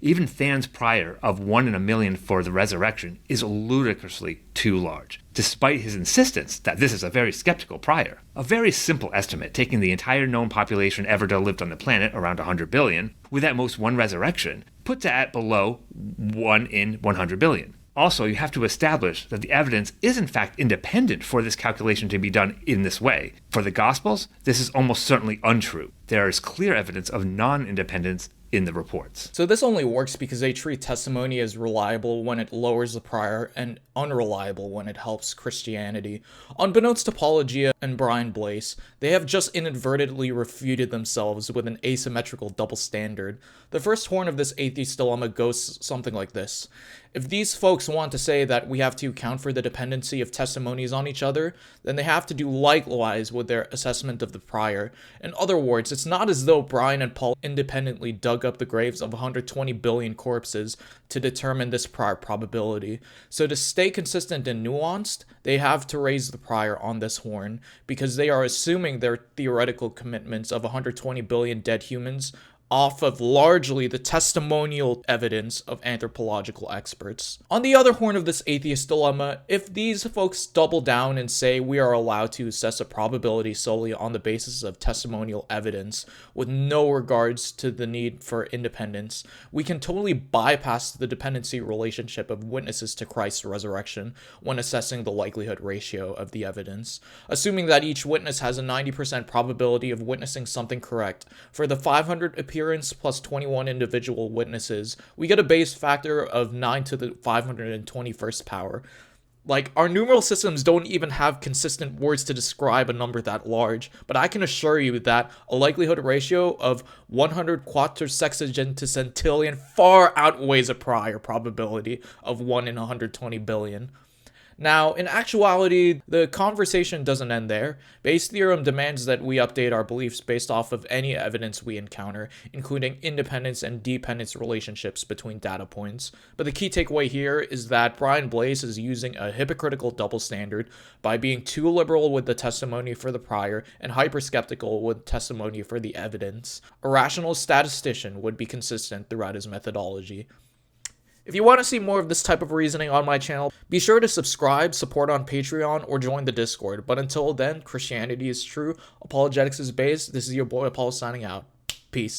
Even Than's prior of 1 in a million for the resurrection is ludicrously too large, despite his insistence that this is a very skeptical prior. A very simple estimate, taking the entire known population ever to have lived on the planet, around 100 billion, with at most one resurrection, puts it at below 1 in 100 billion. Also, you have to establish that the evidence is in fact independent for this calculation to be done in this way. For the Gospels, this is almost certainly untrue. There is clear evidence of non-independence in the reports. So this only works because they treat testimony as reliable when it lowers the prior and unreliable when it helps Christianity. Unbeknownst to Paulogia and Brian Blais, they have just inadvertently refuted themselves with an asymmetrical double standard. The first horn of this atheist dilemma goes something like this. If these folks want to say that we have to account for the dependency of testimonies on each other, then they have to do likewise with their assessment of the prior. In other words, it's not as though Brian and Paul independently dug up the graves of 120 billion corpses to determine this prior probability. So to stay consistent and nuanced, they have to raise the prior on this horn, because they are assuming their theoretical commitments of 120 billion dead humans off of largely the testimonial evidence of anthropological experts. On the other horn of this atheist dilemma, if these folks double down and say we are allowed to assess a probability solely on the basis of testimonial evidence with no regards to the need for independence, we can totally bypass the dependency relationship of witnesses to Christ's resurrection when assessing the likelihood ratio of the evidence. Assuming that each witness has a 90% probability of witnessing something correct, for the 500 appearance plus 21 individual witnesses, we get a base factor of 9 to the 521st power. Like, our numeral systems don't even have consistent words to describe a number that large, but I can assure you that a likelihood ratio of 100 quattursexagen to centillion far outweighs a prior probability of 1 in 120 billion. Now, in actuality, the conversation doesn't end there. Bayes' theorem demands that we update our beliefs based off of any evidence we encounter, including independence and dependence relationships between data points. But the key takeaway here is that Brian Blais is using a hypocritical double standard by being too liberal with the testimony for the prior and hyper-skeptical with testimony for the evidence. A rational statistician would be consistent throughout his methodology. If you want to see more of this type of reasoning on my channel, be sure to subscribe, support on Patreon, or join the Discord. But until then, Christianity is true, apologetics is based. This is your boy Apollo signing out. Peace.